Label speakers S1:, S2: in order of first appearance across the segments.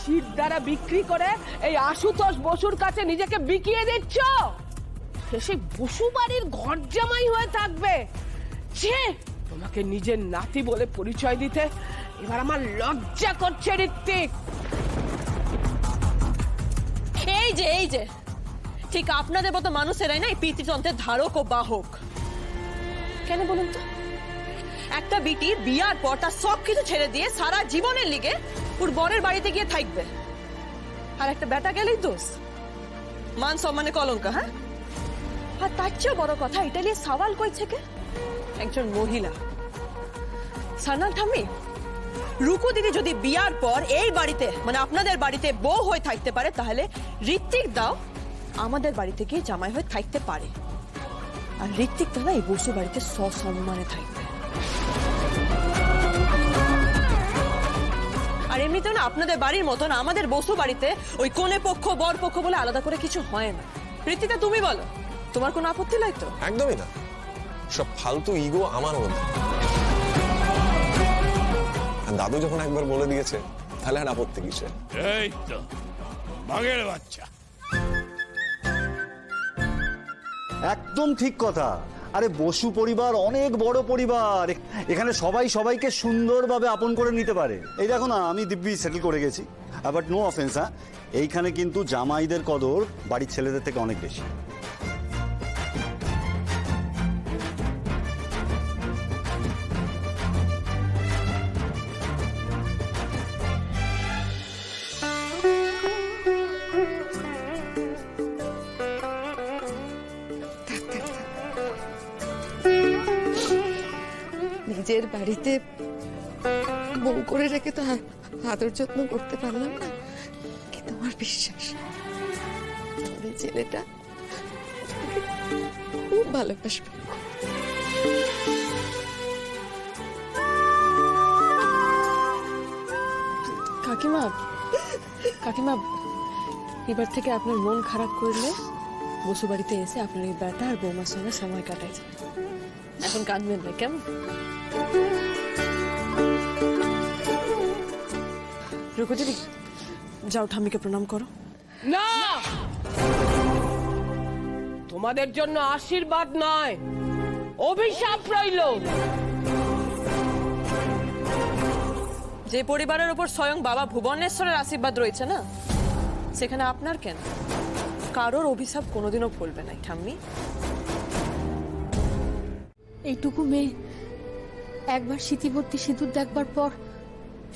S1: শির দ্বারা বিক্রি করে এই আশুতোষ বসুর কাছে নিজেকে বিকিয়ে দিচ্ছ। সে বসু বাড়ির ঘর জামাই হয়ে থাকবে। ছে, তোমাকে নিজের নাতি বলে পরিচয় দিতে এবার আমার লজ্জা করছে ঋত্বিক।
S2: এই যে ঠিক আপনাদের মতো মানুষেরাই না এই পিতৃতন্ত্রের ধারক ও বাহক। কেন বলুন তো? একটা বিটি বিয়ার পর তার সবকিছু ছেড়ে দিয়ে সারা জীবনের লিগে ওর বরের বাড়িতে গিয়ে থাকবে, আর একটা বেটা গেলেই দোষ, মান সম্মানে কলঙ্ক। হ্যাঁ, আর তার চেয়েও বড় কথা, এটা নিয়ে সওয়াল কইছে কে? একজন মহিলা। সারনাল ঠাম্মি, রুকু দিদি যদি বিয়ার পর এই বাড়িতে মানে আপনাদের বাড়িতে বউ হয়ে থাকতে পারে, তাহলে ঋত্বিক দাও আমাদের বাড়িতে গিয়ে জামাই হয়ে থাকতে পারে, আর ঋত্বিক দাদা এই বসু বাড়িতে সসম্মানে থাকবে। আর এমনিতেও না আপনাদের বাড়ির মতন আমাদের বসু বাড়িতে ওই কোনে পক্ষ বর পক্ষ বলে আলাদা করে কিছু হয় না। ঋত্বিকা, তুমি বলো, তোমার কোনো আপত্তি নাই তো?
S3: একদমই না, সব ফালতু ইগো আমার মধ্যে। দাদু যখন একবার বলে দিয়েছে তাহলে আর আপত্তি কিসে?
S4: এই তো বাঘের বাচ্চা।
S5: একদম ঠিক কথা। আরে বসু পরিবার অনেক বড় পরিবার, এখানে সবাই সবাইকে সুন্দরভাবে আপন করে নিতে পারে। এই দেখো না, আমি দিব্যি সেটেল করে গেছি। বাট নো অফেন্স, হ্যাঁ, এইখানে কিন্তু জামাইদের কদর বাড়ির ছেলেদের থেকে অনেক বেশি।
S6: নিজের বাড়িতে বউ করে রেখে তো আদর যত্ন করতে পারলাম না, কিন্তু আমার বিশ্বাস ওই ছেলেটা খুব ভালোবাসবে।
S2: কাকিমা, কাকিমা, এবার থেকে আপনার মন খারাপ করলে বসু বাড়িতে এসে আপনার এই বেটা আর বৌমার সঙ্গে সময় কাটাই যাবে। এখন কাঁদবেন না, কেমন? রুকু দিদি, যাও ঠাম্মিকে প্রণাম করো।
S1: না, তোমাদের জন্য আশীর্বাদ নয়, অভিশাপ রইল।
S2: যে পরিবারের উপর স্বয়ং বাবা ভুবনেশ্বরের আশীর্বাদ রয়েছে না, সেখানে আপনার কেন? কারোর অভিশাপ কোনোদিনও ফলবে না ঠাম্মি।
S7: এইটুকু মেয়ে একবার স্মৃতিবর্তী সিঁদুর দেখবার পর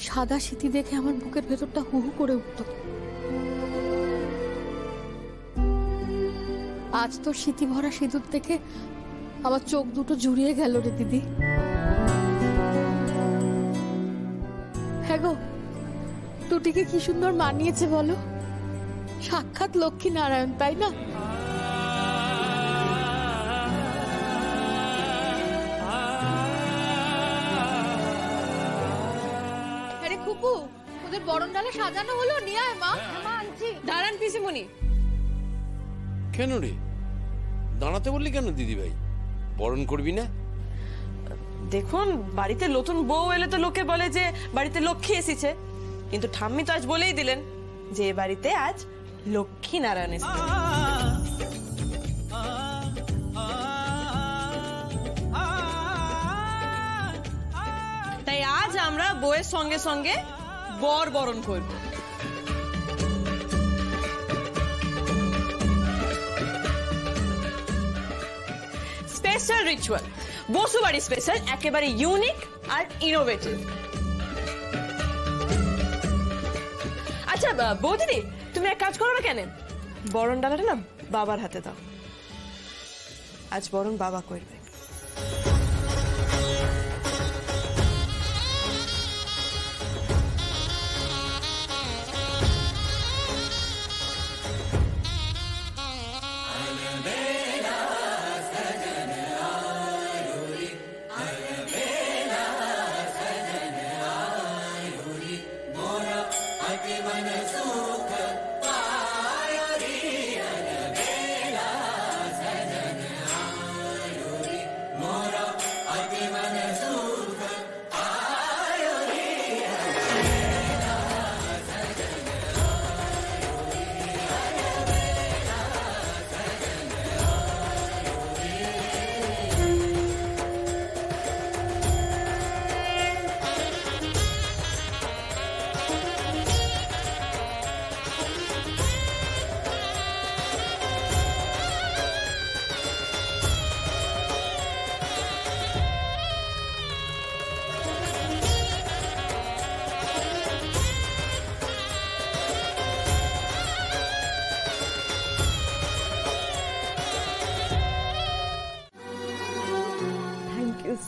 S7: সাদা স্মৃতি দেখে আমার বুকের ভেতরটা হু হু করে উঠত। আজ তো স্মৃতি ভরা সিঁদুর দেখে আমার চোখ দুটো জুড়িয়ে গেল রে দিদি। হ্যাঁ গো, টুটিকে কি সুন্দর মানিয়েছে বলো, সাক্ষাৎ লক্ষ্মী নারায়ণ, তাই না? ওদের বরণ ডালা সাজানো হলো, নিয়ে আয় মা। মা আনছি।
S2: দাঁড়ান পিসিমণি।
S4: কেন রে দাঁড়াতে বললি কেন দিদি ভাই? বরণ করবি না?
S2: দেখুন, বাড়িতে নতুন বউ এলে তো লোকে বলে যে বাড়িতে লক্ষ্মী এসেছে, কিন্তু ঠাম্মি তো আজ বলেই দিলেন যে বাড়িতে আজ লক্ষ্মী নারায়ণ এসেছে। তাই আজ আমরা বউয়ের সঙ্গে সঙ্গে বর বরণ করব। স্পেশাল রিচুয়াল, বসু বাড়ি স্পেশাল, একেবারে ইউনিক আর ইনোভেটিভ। আচ্ছা বৌদিদি, তুমি এক কাজ করো না কেন, বরণ ডালাটা না বাবার হাতে দাও, আজ বরণ বাবা করবে।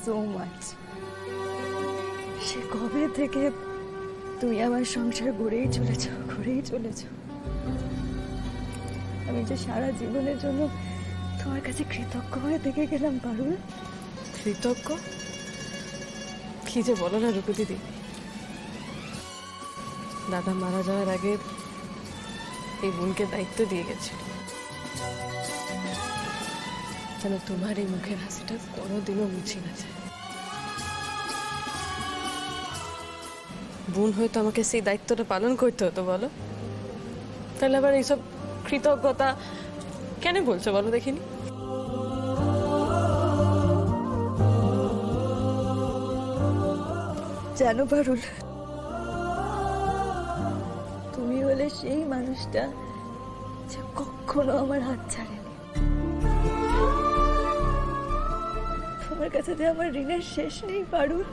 S8: So much. সে কবে থেকে তুমি আমার সংসার গড়েই চলেছ। আমি যে সারা জীবনের জন্য তোমার কাছে কৃতজ্ঞ হয়ে থেকে গেলাম পারুল।
S2: কৃতজ্ঞ? কি যে বলো না রূপা দিদি, দাদা মারা যাওয়ার আগে এই বোনকে দায়িত্ব দিয়ে গেছিল যেন তোমার এই মুখের হাসিটা কোনোদিনও মুছে না যায়। বোন হয়তো আমাকে সেই দায়িত্বটা পালন করতে হতো বলো, তাহলে আবার এইসব কৃতজ্ঞতা কেন বলছো বলো দেখিনি?
S8: জানো পারুল, তুমি হলে সেই মানুষটা যে কখনো আমার হাত ছাড়েনি। তোমার কাছে যে আমার ঋণের শেষ নেই পারুল।